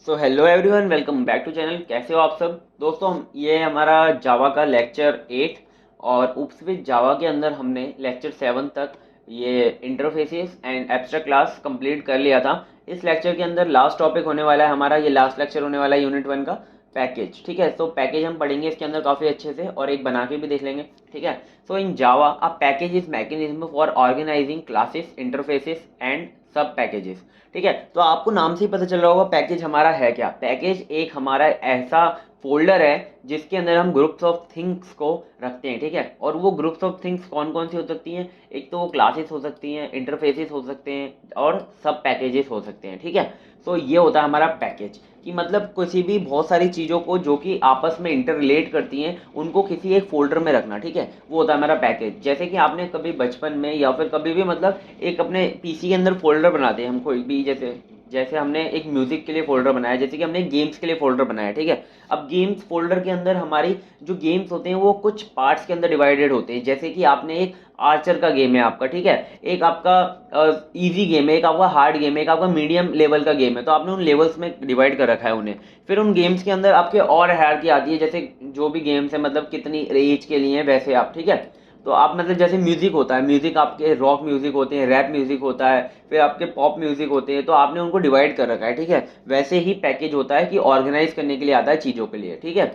So hello everyone, welcome back to channel. कैसे हो आप सब दोस्तों? ये हमारा जावा का लेक्चर 8 और उप्स विद जावा के अंदर हमने लेक्चर 7 तक ये interfaces and abstract class complete कर लिया था। इस लेक्चर के अंदर लास्ट टॉपिक होने वाला है हमारा, ये लास्ट लेक्चर होने वाला है यूनिट 1 का पैकेज। ठीक है, तो पैकेज हम पढ़ेंगे इसके अंदर काफ़ी अच्छे से और एक बना के भी देख लेंगे। ठीक है, so in Java a package is mechanism for organising classes, interfaces and sub packages. ठीक है, तो आपको नाम से ही पता चल रहा होगा पैकेज हमारा है क्या। पैकेज एक हमारा ऐसा फोल्डर है जिसके अंदर हम ग्रुप्स ऑफ थिंग्स को रखते हैं। ठीक है, और वो ग्रुप्स ऑफ थिंग्स कौन कौन सी हो सकती हैं? एक तो वो क्लासेस हो सकती हैं, इंटरफेसेस हो सकते हैं और सब पैकेजेस हो सकते हैं। ठीक है, तो ये होता है हमारा पैकेज कि मतलब किसी भी बहुत सारी चीज़ों को जो कि आपस में इंटर रिलेट करती हैं उनको किसी एक फोल्डर में रखना। ठीक है, वो होता है हमारा पैकेज। जैसे कि आपने कभी बचपन में या फिर कभी भी मतलब एक अपने पीसी के अंदर फोल्डर बनाते हैं हम कोई भी, जैसे जैसे हमने एक म्यूजिक के लिए फोल्डर बनाया, जैसे कि हमने गेम्स के लिए फोल्डर बनाया। ठीक है, अब गेम्स फोल्डर के अंदर हमारी जो गेम्स होते हैं वो कुछ पार्ट्स के अंदर डिवाइडेड होते हैं। जैसे कि आपने एक आर्चर का गेम है आपका, ठीक है, एक आपका इजी गेम है, एक आपका हार्ड गेम है, एक आपका मीडियम लेवल का गेम है, तो आपने उन लेवल्स में डिवाइड कर रखा है उन्हें। फिर उन गेम्स के अंदर आपके और हायरार्की आती है, जैसे जो भी गेम्स है मतलब कितनी एज के लिए वैसे आप। ठीक है, तो आप मतलब जैसे म्यूजिक होता है, म्यूजिक आपके रॉक म्यूजिक होते हैं, रैप म्यूजिक होता है, फिर आपके पॉप म्यूजिक होते हैं, तो आपने उनको डिवाइड कर रखा है। ठीक है, वैसे ही पैकेज होता है कि ऑर्गेनाइज करने के लिए आता है चीज़ों के लिए। ठीक है,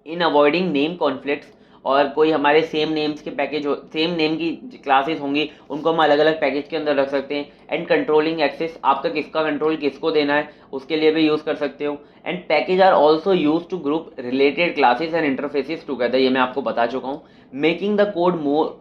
इन अवॉइडिंग नेम कॉन्फ्लिक्ट्स, और कोई हमारे सेम नेम्स के पैकेज हो, सेम नेम की क्लासेस होंगी, उनको हम अलग अलग पैकेज के अंदर रख सकते हैं। एंड कंट्रोलिंग एक्सेस, आपका किसका कंट्रोल किसको देना है उसके लिए भी यूज़ कर सकते हो। And package are also use to group related classes and interfaces together, ये मैं आपको बता चुका हूँ। Making the code more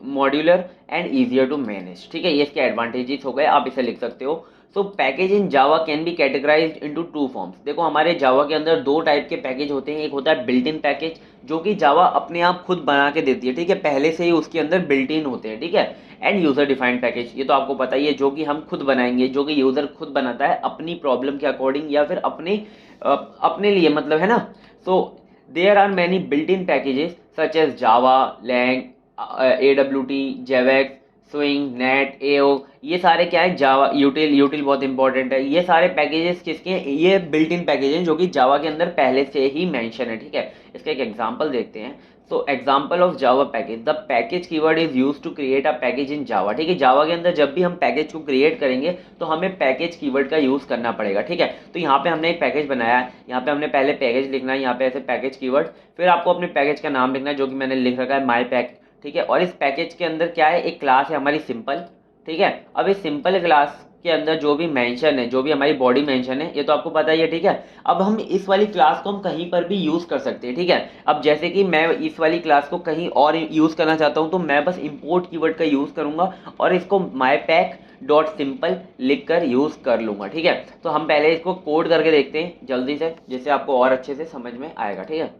modular and easier to manage. ठीक है, ये इसके एडवांटेजेस हो गए, आप इसे लिख सकते हो। So package in Java can be categorised into two forms. देखो हमारे जावा के अंदर दो टाइप के पैकेज होते हैं। एक होता है बिल्ट इन पैकेज, जो कि जावा अपने आप खुद बना के देती है। ठीक है, पहले से ही उसके अंदर बिल्ट इन होते हैं। ठीक है, एंड यूजर डिफाइंड पैकेज, ये तो आपको पता ही है, जो कि हम खुद बनाएंगे, जो कि यूजर खुद बनाता है अपनी प्रॉब्लम के अकॉर्डिंग या फिर अपने लिए, मतलब है ना। So there are many built in packages such as Java, lang, AWT, javax, swing, net, io, ये सारे क्या है, जावा यूटिल, यूटिल बहुत इंपॉर्टेंट है। ये सारे पैकेजेस किसके हैं? ये बिल्ट इन पैकेज हैं जो कि जावा के अंदर पहले से ही मेंशन है। ठीक है, इसका एक एग्जांपल देखते हैं। So example of Java package, the package keyword is use to create a package in Java. ठीक है, जावा के अंदर जब भी हम पैकेज को क्रिएट करेंगे तो हमें पैकेज कीवर्ड का यूज करना पड़ेगा। ठीक है, तो यहाँ पे हमने एक पैकेज बनाया है, यहाँ पे हमने पहले पैकेज लिखना है, यहाँ पे ऐसे पैकेज कीवर्ड, फिर आपको अपने पैकेज का नाम लिखना है जो कि मैंने लिख रखा है माई पैक। ठीक है, और इस पैकेज के अंदर क्या है, एक क्लास है हमारी सिंपल। ठीक है, अब इस सिंपल क्लास के अंदर जो भी मेंशन है, जो भी हमारी बॉडी मेंशन है, ये तो आपको पता ही है। ठीक है, अब हम इस वाली क्लास को हम कहीं पर भी यूज कर सकते हैं। ठीक है, अब जैसे कि मैं इस वाली क्लास को कहीं और यूज करना चाहता हूं तो मैं बस इंपोर्ट कीवर्ड का यूज करूंगा और इसको माई पैक डॉट सिंपल लिख कर यूज कर लूंगा। ठीक है, तो हम पहले इसको कोड करके देखते हैं जल्दी से, जिससे आपको और अच्छे से समझ में आएगा। ठीक है,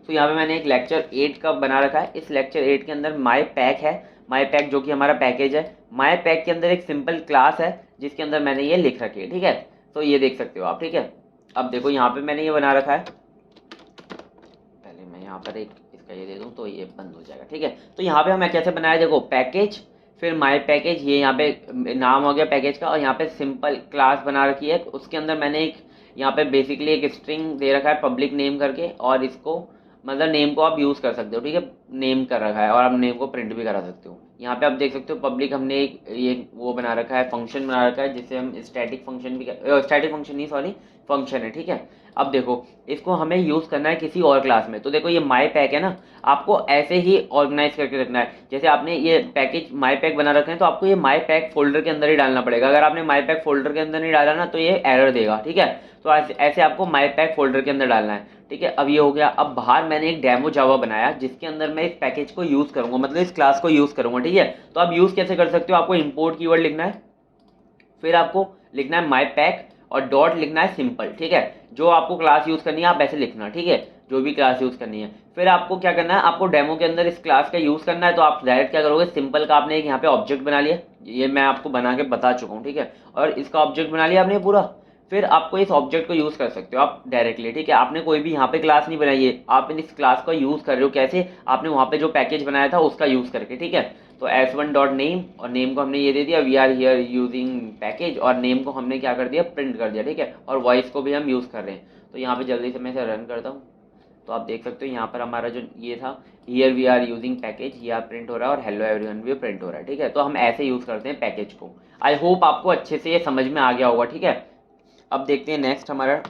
तो यहाँ पे मैंने एक लेक्चर 8 का बना रखा है। इस लेक्चर 8 के अंदर माई पैक है, माई पैक जो कि हमारा पैकेज है। माई पैक के अंदर एक सिंपल क्लास है जिसके अंदर मैंने ये लिख रखी है। ठीक है, तो ये देख सकते हो आप। ठीक है, अब देखो यहाँ पे मैंने ये बना रखा है, पहले मैं यहाँ पर एक इसका ये दे दूँ तो ये बंद हो जाएगा। ठीक है, तो यहाँ पे हमें कैसे बनाया, देखो पैकेज, फिर माई पैकेज, ये यहाँ पे नाम हो गया पैकेज का, और यहाँ पे सिंपल क्लास बना रखी है। उसके अंदर मैंने एक यहाँ पे बेसिकली एक स्ट्रिंग दे रखा है पब्लिक नेम करके, और इसको मतलब नेम को आप यूज़ कर सकते हो। ठीक है, नेम कर रखा है और आप नेम को प्रिंट भी करा सकते हो। यहाँ पे आप देख सकते हो पब्लिक, हमने एक ये वो बना रखा है, फंक्शन बना रखा है जिससे हम स्टैटिक फंक्शन भी, स्टैटिक फंक्शन नहीं सॉरी, फंक्शन है। ठीक है, अब देखो इसको हमें यूज़ करना है किसी और क्लास में, तो देखो ये माई पैक है ना, आपको ऐसे ही ऑर्गेनाइज करके रखना है। जैसे आपने ये पैकेज माई पैक बना रखे हैं तो आपको ये माई पैक फोल्डर के अंदर ही डालना पड़ेगा। अगर आपने माई पैक फोल्डर के अंदर नहीं डाला ना तो ये एरर देगा। ठीक है, तो ऐसे आपको माई पैक फोल्डर के अंदर डालना है। ठीक है, अब ये हो गया। अब बाहर मैंने एक डेमो जावा बनाया जिसके अंदर मैं इस पैकेज को यूज़ करूंगा, मतलब इस क्लास को यूज़ करूंगा। ठीक है, तो आप यूज़ कैसे कर सकते हो, आपको इंपोर्ट कीवर्ड लिखना है, फिर आपको लिखना है माई पैक और डॉट लिखना है सिंपल। ठीक है, जो आपको क्लास यूज़ करनी है आप ऐसे लिखना। ठीक है, जो भी क्लास यूज़ करनी है, फिर आपको क्या करना है, आपको डेमो के अंदर इस क्लास का यूज़ करना है। तो आप डायरेक्ट क्या करोगे, सिंपल का आपने एक यहाँ पे ऑब्जेक्ट बना लिया, ये मैं आपको बना के बता चुका हूँ। ठीक है, और इसका ऑब्जेक्ट बना लिया आपने पूरा, फिर आपको इस ऑब्जेक्ट को यूज़ कर सकते हो आप डायरेक्टली। ठीक है, आपने कोई भी यहाँ पे क्लास नहीं बनाई है, आप इस क्लास का यूज़ कर रहे हो कैसे, आपने वहाँ पे जो पैकेज बनाया था उसका यूज़ करके। ठीक है, तो s1 डॉट नेम, और नेम को हमने ये दे दिया we are here using package, और नेम को हमने क्या कर दिया, प्रिंट कर दिया, ठीक है। और वॉइस को भी हम यूज़ कर रहे हैं। तो यहाँ पे जल्दी से मैं इसे रन करता हूँ, तो आप देख सकते हो यहाँ पर हमारा जो ये था here we are using package, ये आप प्रिंट हो रहा है, और हेलो एवरीवन भी प्रिंट हो रहा है, ठीक है। तो हम ऐसे यूज़ करते हैं पैकेज को। आई होप आपको अच्छे से ये समझ में आ गया होगा, ठीक है। अब देखते हैं नेक्स्ट हमारा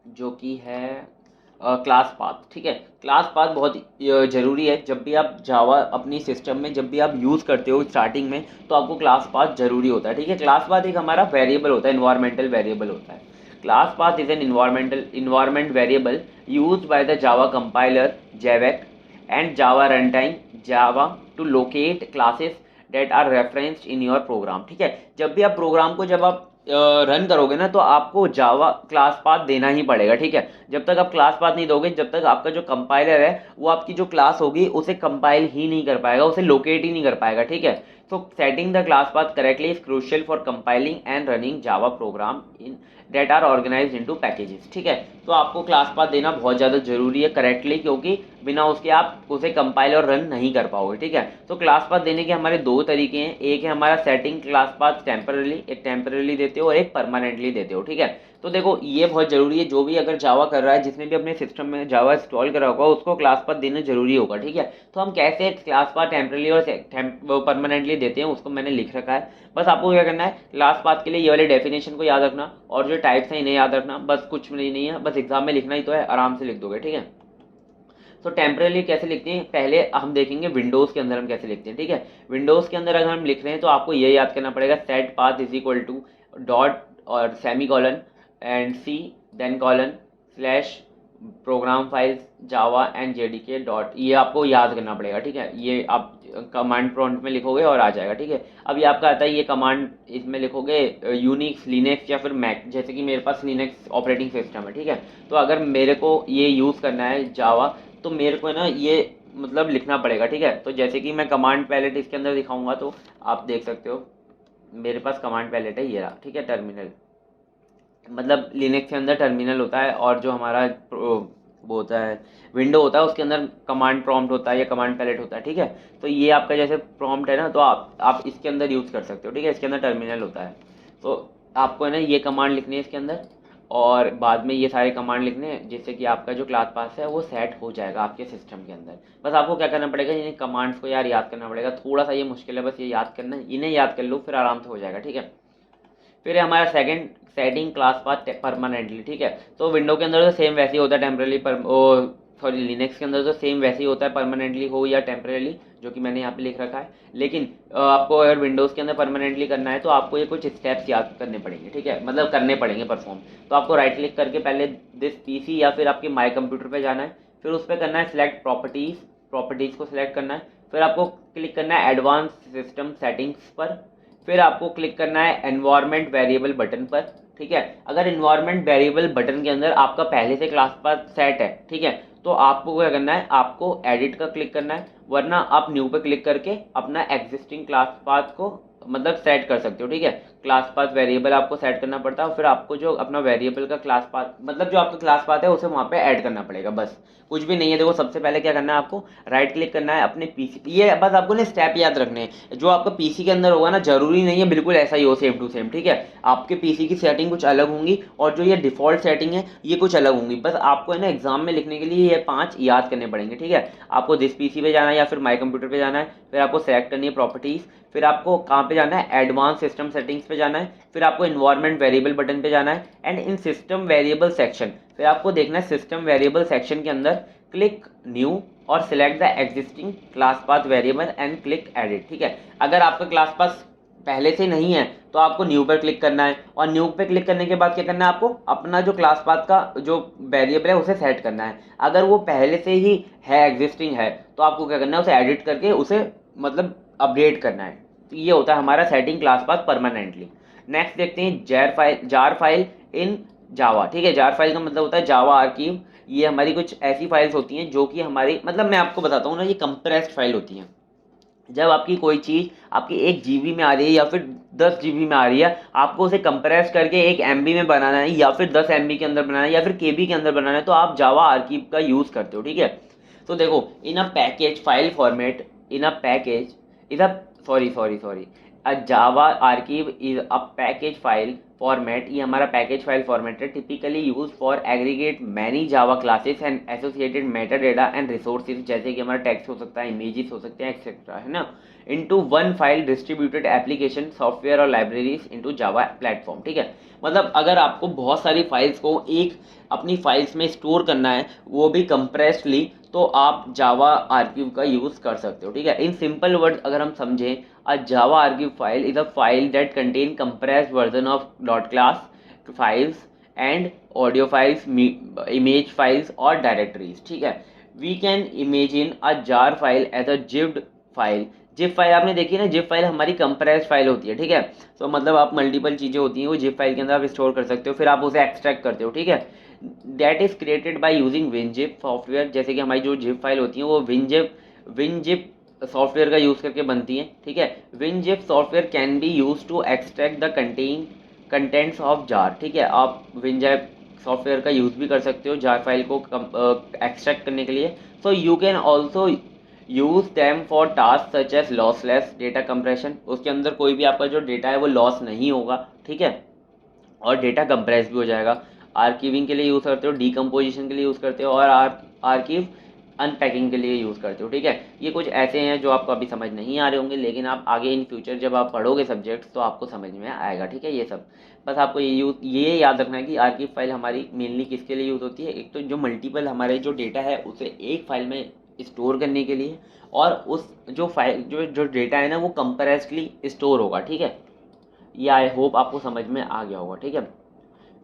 जो कि है क्लास पाथ, ठीक है। क्लास पाथ बहुत ज़रूरी है। जब भी आप जावा अपनी सिस्टम में जब भी आप यूज़ करते हो स्टार्टिंग में, तो आपको क्लास पाथ ज़रूरी होता है, ठीक है। क्लास पाथ एक हमारा वेरिएबल होता है, इन्वायरमेंटल वेरिएबल होता है। Class path is an environment variable used by the Java compiler JAVEC and Java run time Java to locate classes that are referenced in your program, ठीक है। जब भी आप प्रोग्राम को जब आप रन करोगे ना, तो आपको जावा क्लास पाथ देना ही पड़ेगा, ठीक है। जब तक आप क्लास पाथ नहीं दोगे, जब तक आपका जो कंपाइलर है वो आपकी जो क्लास होगी उसे कंपाइल ही नहीं कर पाएगा, उसे लोकेट ही नहीं कर पाएगा, ठीक है। So setting the class path correctly is crucial for compiling and running Java program in that are organise into packages, ठीक है। तो आपको क्लास पाथ देना बहुत ज़्यादा जरूरी है करेक्टली, क्योंकि बिना उसके आप उसे कंपाइल और रन नहीं कर पाओगे, ठीक है। तो क्लास पाथ देने के हमारे दो तरीके हैं, एक है हमारा सेटिंग क्लास पाथ टेम्परली, एक टेम्परली देते हो और एक परमानेंटली देते हो, ठीक है। तो देखो ये बहुत ज़रूरी है, जो भी अगर जावा कर रहा है, जिसने भी अपने सिस्टम में जावा इंस्टॉल करा होगा, उसको क्लास पाथ देना जरूरी होगा, ठीक है। तो हम कैसे क्लास पाथ टेम्परली और परमानेंटली देते हैं उसको मैंने लिख रखा है। बस आपको क्या करना है, क्लास पाथ के लिए ये वाले डेफिनेशन को याद रखना, और जो टाइप्स हैं इन्हें याद रखना, बस कुछ नहीं है, बस एग्जाम में लिखना ही तो है, आराम से लिख दोगे, ठीक है। तो टेम्परली कैसे लिखते हैं, पहले हम देखेंगे विंडोज़ के अंदर हम कैसे लिखते हैं, ठीक है। विंडोज़ के अंदर अगर हम लिख रहे हैं तो आपको ये याद करना पड़ेगा, set path is equal to dot और semi colon and C then colon slash program files Java and JDK dot, ये आपको याद करना पड़ेगा, ठीक है। ये आप कमांड प्रॉम्प्ट में लिखोगे और आ जाएगा, ठीक है। अब ये आपका आता है ये कमांड, इसमें लिखोगे यूनिक्स लिनक्स या फिर मैक, जैसे कि मेरे पास लिनक्स ऑपरेटिंग सिस्टम है, ठीक है। तो अगर मेरे को ये यूज़ करना है जावा, तो मेरे को है ना ये मतलब लिखना पड़ेगा, ठीक है। तो जैसे कि मैं कमांड पैलेट इसके अंदर दिखाऊंगा, तो आप देख सकते हो मेरे पास कमांड पैलेट है, ये रहा, ठीक है। टर्मिनल मतलब लिनक्स के अंदर टर्मिनल होता है, और जो हमारा वो होता है विंडो होता है, उसके अंदर कमांड प्रॉम्प्ट होता है या कमांड पैलेट होता है, ठीक है। तो ये आपका जैसे प्रॉम्प्ट है ना, तो आप इसके अंदर यूज़ कर सकते हो, ठीक है। इसके अंदर टर्मिनल होता है, तो आपको है ना ये कमांड लिखनी है इसके अंदर, और बाद में ये सारे कमांड लिखने हैं, जिससे कि आपका जो क्लास पास है वो सेट हो जाएगा आपके सिस्टम के अंदर। बस आपको क्या करना पड़ेगा, इन कमांड्स को यार याद करना पड़ेगा, थोड़ा सा ये मुश्किल है, बस ये याद करना, इन्हें याद कर लो फिर आराम से हो जाएगा, ठीक है। फिर है हमारा second setting class path permanently, ठीक है। तो विंडो के अंदर तो सेम वैसे ही होता है टेम्परली, पर सॉरी लिनक्स के अंदर तो सेम वैसे ही होता है, परमानेंटली हो या टेम्परली, जो कि मैंने यहाँ पे लिख रखा है। लेकिन आपको अगर विंडोज़ के अंदर परमानेंटली करना है तो आपको ये कुछ स्टेप्स याद करने पड़ेंगे, ठीक है, मतलब करने पड़ेंगे परफॉर्म। तो आपको राइट क्लिक करके पहले दिस PC या फिर आपके माई कंप्यूटर पे जाना है, फिर उस पर करना है सिलेक्ट प्रॉपर्टीज़ को सिलेक्ट करना है, फिर आपको क्लिक करना है एडवांस सिस्टम सेटिंग्स पर, फिर आपको क्लिक करना है एनवायरनमेंट वेरिएबल बटन पर, ठीक है। अगर एनवायरनमेंट वेरिएबल बटन के अंदर आपका पहले से क्लास पाथ सेट है, ठीक है, तो आपको क्या करना है, आपको एडिट का क्लिक करना है, वरना आप न्यू पे क्लिक करके अपना एग्जिस्टिंग क्लास पाथ को मतलब सेट कर सकते हो, ठीक है। क्लास पाथ वेरिएबल आपको सेट करना पड़ता है, और फिर आपको जो अपना वेरिएबल का क्लास पाथ मतलब जो आपका क्लास पाथ है उसे वहाँ पे ऐड करना पड़ेगा, बस कुछ भी नहीं है। देखो सबसे पहले क्या करना है, आपको राइट क्लिक करना है अपने PC, ये बस आपको ना स्टेप याद रखने हैं। जो आपका PC के अंदर होगा ना, जरूरी नहीं है बिल्कुल ऐसा ही हो सेम टू सेम, ठीक है। आपके PC की सेटिंग कुछ अलग होंगी, और जो ये डिफॉल्ट सेटिंग है ये कुछ अलग होंगी। बस आपको है ना एग्जाम में लिखने के लिए ये 5 याद करने पड़ेंगे, ठीक है। आपको दिस PC पे जाना है या फिर माई कंप्यूटर पे जाना है, फिर आपको सेलेक्ट करनी है प्रॉपर्टीज़, फिर आपको कहाँ पे जाना है, एडवांस सिस्टम सेटिंग्स पे जाना है, फिर आपको इन्वायरमेंट वेरिएबल बटन पे जाना है, and in system variable section फिर आपको देखना है सिस्टम वेरिएबल सेक्शन के अंदर क्लिक न्यू और select the existing class path variable and click edit, ठीक है। अगर आपका क्लास पाथ पहले से नहीं है तो आपको न्यू पर क्लिक करना है, और न्यू पे क्लिक करने के बाद क्या करना है, आपको अपना जो क्लास पाथ का जो वेरिएबल है उसे सेट करना है। अगर वो पहले से ही है एग्जिस्टिंग है तो आपको क्या करना है, उसे एडिट करके उसे मतलब अपडेट करना है। तो ये होता है हमारा setting class path permanently. Next देखते हैं जार फाइल इन जावा, ठीक है। जार फाइल का मतलब होता है जावा आर्कीव। ये हमारी कुछ ऐसी फाइल्स होती हैं जो कि हमारी मतलब मैं आपको बताता हूँ ना, ये कंप्रेस्ड फाइल होती हैं। जब आपकी कोई चीज़ आपकी 1 GB में आ रही है या फिर 10 GB में आ रही है, आपको उसे कंप्रेस करके 1 MB में बनाना है, या फिर 10 MB के अंदर बनाना है, या फिर KB के अंदर बनाना है, तो आप जावा आर्कीव का यूज़ करते हो, ठीक है। तो देखो in a package file format, in a package is a sorry a Java archive is a package file format. ये हमारा package file format है, typically used for aggregate many Java classes and associated metadata and resources, जैसे कि हमारा text हो सकता है, images हो सकते हैं, etc. है ना, into one file distributed application software और libraries into Java platform. ठीक है, मतलब अगर आपको बहुत सारी फाइल्स को एक अपनी फाइल्स में स्टोर करना है, वो भी कंप्रेस्डली, तो आप जावा आर्काइव का यूज़ कर सकते हो. ठीक है, इन सिंपल वर्ड्स अगर हम समझें, a Java archive file is a file that contain compressed version of dot class files and audio files, image files और डायरेक्टरीज. ठीक है, we can imagine a jar file as a zipped file. Zip file आपने देखी ना, zip file हमारी compressed file होती है. ठीक है, तो मतलब आप मल्टीपल चीज़ें होती हैं वो जिप फाइल के अंदर आप स्टोर कर सकते हो, फिर आप उसे एक्सट्रैक्ट करते हो. ठीक है, that is created by using WinZip software. जैसे कि हमारी जो जिप फाइल होती है वो विनजिप सॉफ्टवेयर का यूज़ करके बनती है. ठीक है, WinZip software can be use to extract the contents of jar. ठीक है, आप विनजिप सॉफ्टवेयर का यूज़ भी कर सकते हो जार फाइल को एक्सट्रैक्ट करने के लिए. So you can also use them for task such as lossless data compression. उसके अंदर कोई भी आपका जो डेटा है वो लॉस नहीं होगा. ठीक है, और डेटा कंप्रेस भी हो जाएगा. आर्कीविंग के लिए यूज़ करते हो, डीकम्पोजिशन के लिए यूज़ करते हो, और आर्कीव अनपैकिंग के लिए यूज़ करते हो. ठीक है, ये कुछ ऐसे हैं जो आपको अभी समझ नहीं आ रहे होंगे, लेकिन आप आगे इन फ्यूचर जब आप पढ़ोगे सब्जेक्ट्स तो आपको समझ में आएगा. ठीक है, ये सब बस आपको ये याद रखना है कि आर्कीव फाइल हमारी मेनली किसके लिए यूज़ होती है. एक तो जो मल्टीपल हमारे जो डेटा है उसे एक फाइल में स्टोर करने के लिए, और उस जो फाइल जो डेटा है ना वो कंप्रेस्डली स्टोर होगा. ठीक है, ये आई होप आपको समझ में आ गया होगा. ठीक है,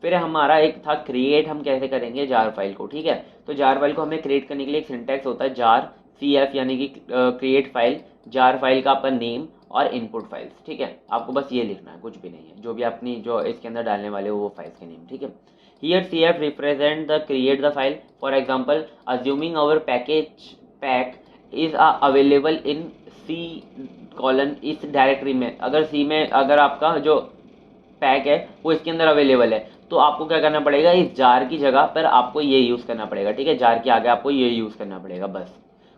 फिर हमारा एक था क्रिएट, हम कैसे करेंगे जार फाइल को. ठीक है, तो जार फाइल को हमें क्रिएट करने के लिए एक सिंटैक्स होता है जार CF, यानी कि क्रिएट फाइल. जार फाइल का आपका नेम और इनपुट फाइल्स. ठीक है, आपको बस ये लिखना है, कुछ भी नहीं है, जो भी अपनी जो इसके अंदर डालने वाले हो वो फाइल्स के नेम. ठीक है, here CF represent the create the file. For example, assuming our pack is available in C colon इस डायरेक्टरी में. अगर C में अगर आपका जो पैक है वो इसके अंदर अवेलेबल है, तो आपको क्या करना पड़ेगा, इस जार की जगह पर आपको ये यूज़ करना पड़ेगा. ठीक है, जार के आगे आपको ये यूज़ करना पड़ेगा, बस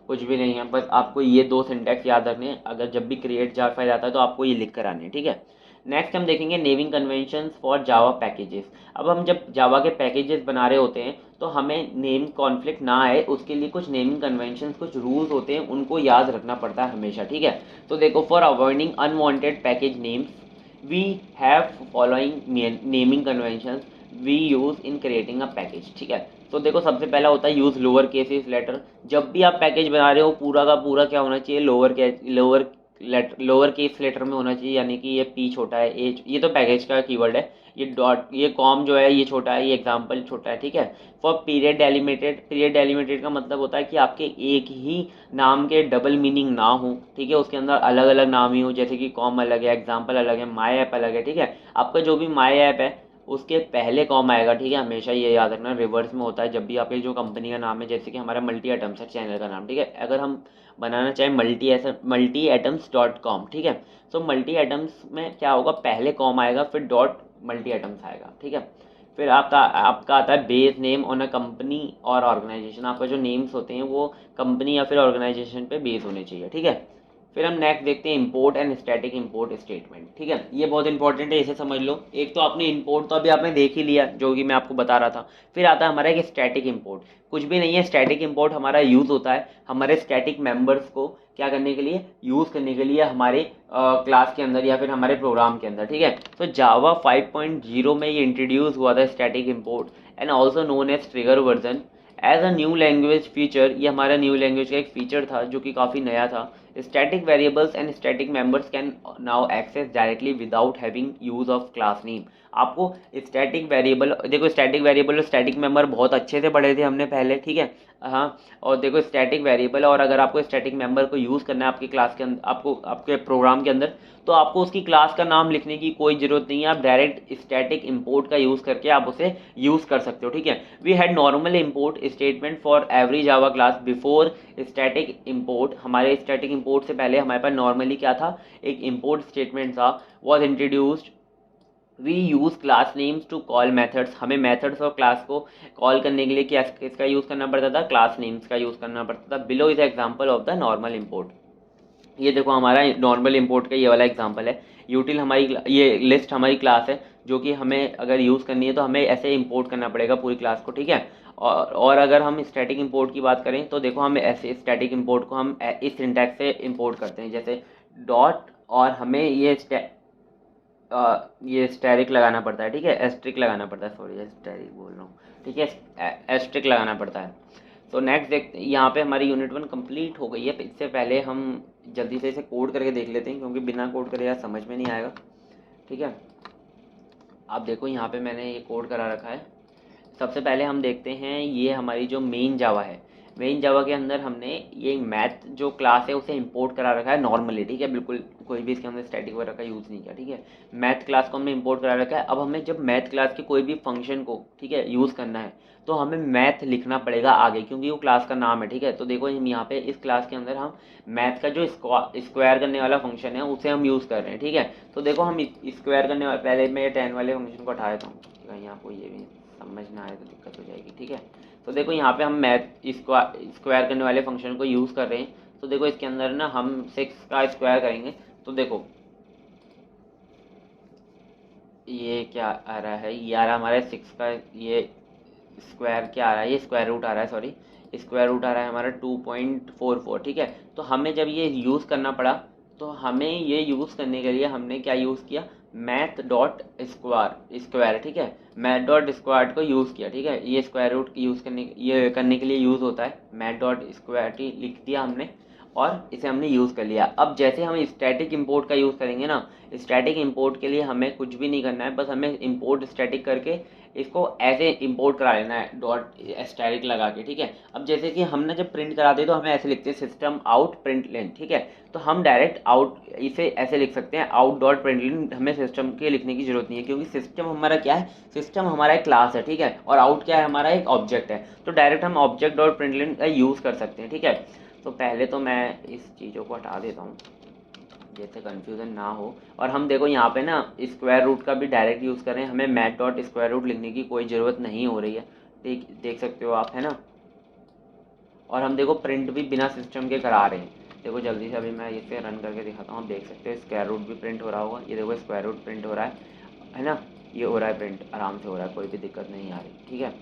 कुछ भी नहीं है. बस आपको ये दो सिंटैक्स याद रखने हैं. अगर जब भी क्रिएट जार फाइल आता है तो आपको ये लिख कर आने. ठीक है, नेक्स्ट हम देखेंगे naming conventions for Java packages. अब हम जब जावा के पैकेजेस बना रहे होते हैं तो हमें नेम कॉन्फ्लिक्ट ना आए उसके लिए कुछ नेमिंग कन्वेंशंस, कुछ रूल्स होते हैं, उनको याद रखना पड़ता है हमेशा. ठीक है, तो देखो, for avoiding unwanted package names we have following naming conventions we use in creating a package. ठीक है, तो देखो सबसे पहला होता है यूज लोअर केसेस लेटर. जब भी आप पैकेज बना रहे हो पूरा का पूरा क्या होना चाहिए, लोअर केस लेटर में होना चाहिए. यानी कि ये P छोटा है, ये तो पैकेज का कीवर्ड है, ये डॉट, ये कॉम जो है ये छोटा है, ये एग्जाम्पल छोटा है. ठीक है, फॉर पीरियड डेलिमिटेड का मतलब होता है कि आपके एक ही नाम के डबल मीनिंग ना हो. ठीक है, उसके अंदर अलग अलग नाम ही हो, जैसे कि कॉम अलग है, एग्जाम्पल अलग है, माई ऐप अलग है. ठीक है, आपका जो भी माई ऐप है उसके पहले कॉम आएगा. ठीक है, हमेशा ये याद रखना, रिवर्स में होता है जब भी आपके जो कंपनी का नाम है, जैसे कि हमारा मल्टी एटम्स है चैनल का नाम. ठीक है, अगर हम बनाना चाहें multiatoms.com. ठीक है, तो मल्टी एटम्स में क्या होगा, पहले कॉम आएगा फिर डॉट मल्टी एटम्स आएगा. ठीक है, फिर आपका आता है base name on a company और ऑर्गेनाइजेशन. आपका जो नेम्स होते हैं वो कंपनी या फिर ऑर्गेनाइजेशन पे बेस होने चाहिए. ठीक है, फिर हम नेक्स्ट देखते हैं import and static import statement. ठीक है, ये बहुत इंपॉर्टेंट है, इसे समझ लो. एक तो आपने इंपोर्ट तो अभी आपने देख ही लिया जो कि मैं आपको बता रहा था. फिर आता है हमारा एक स्टैटिक इंपोर्ट. कुछ भी नहीं है, स्टैटिक इंपोर्ट हमारा यूज़ होता है हमारे स्टैटिक मेंबर्स को क्या करने के लिए, यूज़ करने के लिए हमारे क्लास के अंदर या फिर हमारे प्रोग्राम के अंदर. ठीक है, तो जावा 5.0 में ये इंट्रोड्यूस हुआ था static import, and also known as trigger version as a new language feature. ये हमारा न्यू लैंग्वेज का एक फीचर था जो कि काफ़ी नया था. Static variables and static members can now access directly without having use of class name. आपको स्टैटिक वेरिएबल, देखो स्टैटिक वेरिएबल और स्टैटिक मेंबर बहुत अच्छे से पढ़े थे हमने पहले. ठीक है, हाँ, और देखो स्टैटिक वेरिएबल, और अगर आपको स्टैटिक मेंबर को यूज़ करना है आपकी क्लास के अंदर, आपको आपके प्रोग्राम के अंदर, तो आपको उसकी क्लास का नाम लिखने की कोई ज़रूरत नहीं है. आप डायरेक्ट स्टैटिक इंपोर्ट का यूज़ करके आप उसे यूज़ कर सकते हो. ठीक है, we had normal import statement for every Java class before static import. हमारे स्टैटिक इंपोर्ट से पहले हमारे पास नॉर्मली क्या था, एक इंपोर्ट स्टेटमेंट था, was introduced. We use class names to call methods. हमें मेथड्स और क्लास को कॉल करने के लिए क्या किसका यूज़ करना पड़ता था, क्लास नेम्स का यूज़ करना पड़ता था. Below is example of the normal import. ये देखो हमारा नॉर्मल इंपोर्ट का ये वाला एग्जांपल है। यूटिल हमारी ये लिस्ट हमारी क्लास है, जो कि हमें अगर यूज़ करनी है तो हमें ऐसे इंपोर्ट करना पड़ेगा पूरी क्लास को, ठीक है। और अगर हम स्टैटिक इंपोर्ट की बात करें तो देखो हम ऐसे स्टैटिक इंपोर्ट को हम इस सिंटैक्स से इंपोर्ट करते हैं, जैसे डॉट, और हमें ये स्टैरिक लगाना पड़ता है, ठीक है, एस्ट्रिक लगाना पड़ता है, सॉरी स्टैरिक बोल रहा हूँ, ठीक है, एस्ट्रिक लगाना पड़ता है। तो नेक्स्ट देख, यहाँ पे हमारी यूनिट 1 कंप्लीट हो गई है। इससे पहले हम जल्दी से इसे कोड करके देख लेते हैं, क्योंकि बिना कोड करे यार समझ में नहीं आएगा, ठीक है। आप देखो यहाँ पे मैंने ये कोड करा रखा है। सबसे पहले हम देखते हैं ये हमारी जो मेन जावा है, मेन जावा के अंदर हमने ये मैथ जो क्लास है उसे इंपोर्ट करा रखा है नॉर्मली, ठीक है, बिल्कुल कोई भी इसके अंदर स्टैटिक वगैरह का यूज़ नहीं किया, ठीक है। मैथ क्लास को हमने इंपोर्ट करा रखा है। अब हमें जब मैथ क्लास के कोई भी फंक्शन को, ठीक है, यूज़ करना है तो हमें मैथ लिखना पड़ेगा आगे, क्योंकि वो क्लास का नाम है, ठीक है। तो देखो हम यहाँ पे इस क्लास के अंदर हम मैथ का जो स्क्वायर करने वाला फंक्शन है उसे हम यूज़ कर रहे हैं, ठीक है। तो देखो हम स्क्वायर करने वाले, पहले मैं 10 वाले फंक्शन को हटा देता हूँ, कहीं आपको ये भी समझ ना आए तो दिक्कत हो जाएगी, ठीक है। तो देखो यहाँ पे हम मैथ स्क्वायर करने वाले फंक्शन को यूज़ कर रहे हैं। तो देखो इसके अंदर ना हम 6 का स्क्वायर करेंगे, तो देखो ये क्या आ रहा है, ये आ रहा है हमारा 6 का, ये स्क्वायर क्या आ रहा है, ये स्क्वायर रूट आ रहा है, सॉरी, स्क्वायर रूट आ रहा है हमारा 2.44, ठीक है। तो हमें जब ये यूज़ करना पड़ा, तो हमें ये यूज़ करने के लिए हमने क्या यूज़ किया, मैथ डॉट स्क्वायर, ठीक है, मैथ डॉट स्क्वायर को यूज़ किया, ठीक है। ये स्क्वायर रूट यूज़ करने के लिए यूज़ होता है, मैथ डॉट स्क्वायर लिख दिया हमने और इसे हमने यूज़ कर लिया। अब जैसे हम स्टैटिक इंपोर्ट का यूज़ करेंगे ना, स्टैटिक इंपोर्ट के लिए हमें कुछ भी नहीं करना है, बस हमें इंपोर्ट स्टैटिक करके इसको ऐसे इंपोर्ट करा लेना है डॉट स्टैटिक लगा के, ठीक है। अब जैसे कि हम ना जब प्रिंट कराते हैं तो हमें ऐसे लिखते हैं सिस्टम आउट प्रिंट लेन, ठीक है। तो हम डायरेक्ट आउट इसे ऐसे लिख सकते हैं, आउट डॉट प्रिंट लेन, हमें सिस्टम के लिखने की जरूरत नहीं है, क्योंकि सिस्टम हमारा क्या है, सिस्टम हमारा एक क्लास है, ठीक है, और आउट क्या है, हमारा एक ऑब्जेक्ट है। तो डायरेक्ट हम ऑब्जेक्ट डॉट प्रिंट लेन का यूज़ कर सकते हैं, ठीक है। तो पहले तो मैं इस चीज़ों को हटा देता हूँ, जैसे कन्फ्यूज़न ना हो। और हम देखो यहाँ पे ना स्क्वायर रूट का भी डायरेक्ट यूज़ करें, हमें मैथ डॉट स्क्वायर रूट लिखने की कोई ज़रूरत नहीं हो रही है, ठीक, देख सकते हो आप, है ना। और हम देखो प्रिंट भी बिना सिस्टम के करा रहे हैं। देखो जल्दी से अभी मैं इसे रन करके दिखाता हूँ, आप देख सकते हो स्क्वायर रूट भी प्रिंट हो रहा होगा, ये देखो स्क्वायर रूट प्रिंट हो रहा है ना, ये हो रहा है प्रिंट, आराम से हो रहा है, कोई भी दिक्कत नहीं आ रही, ठीक है।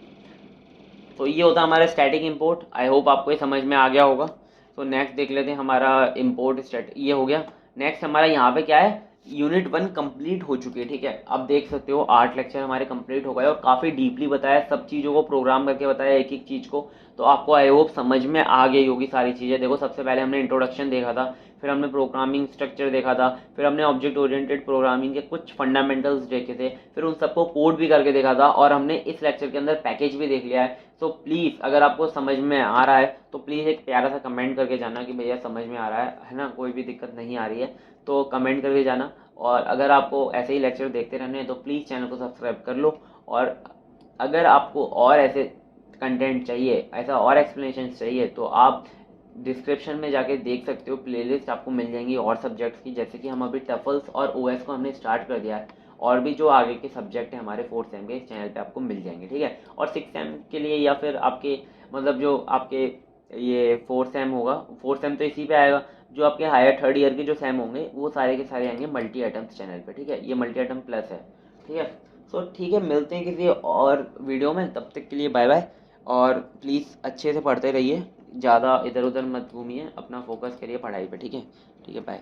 तो ये होता है हमारा स्टैटिक इंपोर्ट। आई होप आपको ये समझ में आ गया होगा। तो नेक्स्ट देख लेते हैं हमारा इंपोर्ट स्टैट, ये हो गया। नेक्स्ट हमारा यहाँ पे क्या है, यूनिट 1 कंप्लीट हो चुकी है, ठीक है। अब देख सकते हो 8 लेक्चर हमारे कंप्लीट हो गए और काफ़ी डीपली बताया, सब चीज़ों को प्रोग्राम करके बताया, एक एक चीज़ को। तो आपको आई होप समझ में आ गई होगी सारी चीज़ें। देखो सबसे पहले हमने इंट्रोडक्शन देखा था, फिर हमने प्रोग्रामिंग स्ट्रक्चर देखा था, फिर हमने ऑब्जेक्ट ओरिएंटेड प्रोग्रामिंग के कुछ फंडामेंटल्स देखे थे, फिर उन सबको कोड भी करके देखा था, और हमने इस लेक्चर के अंदर पैकेज भी देख लिया है। तो प्लीज़ अगर आपको समझ में आ रहा है तो प्लीज़ एक प्यारा सा कमेंट करके जाना कि भैया समझ में आ रहा है ना, कोई भी दिक्कत नहीं आ रही है, तो कमेंट करके जाना। और अगर आपको ऐसे ही लेक्चर देखते रहने हैं तो प्लीज़ चैनल को सब्सक्राइब कर लो। और अगर आपको और ऐसे कंटेंट चाहिए, ऐसा और एक्सप्लेनेशन चाहिए, तो आप डिस्क्रिप्शन में जाके देख सकते हो, प्लेलिस्ट आपको मिल जाएंगी और सब्जेक्ट्स की। जैसे कि हम अभी टफल्स और ओएस को हमने स्टार्ट कर दिया है, और भी जो आगे के सब्जेक्ट हैं हमारे 4th सेम के, इस चैनल पे आपको मिल जाएंगे, ठीक है। और 6th सेम के लिए या फिर आपके मतलब जो आपके ये 4th सेम होगा, 4th सेम तो इसी पे आएगा, जो आपके हायर 3rd ईयर के जो सेम होंगे वो सारे के सारे आएंगे मल्टी आइटम्स चैनल पे, ठीक है। ये मल्टी आइटम प्लस है, ठीक है। सो ठीक है, मिलते हैं किसी और वीडियो में, तब तक के लिए बाय बाय। और प्लीज़ अच्छे से पढ़ते रहिए, ज़्यादा इधर उधर मत घूमिए, अपना फोकस करिए पढ़ाई पे, ठीक है। ठीक है, बाय।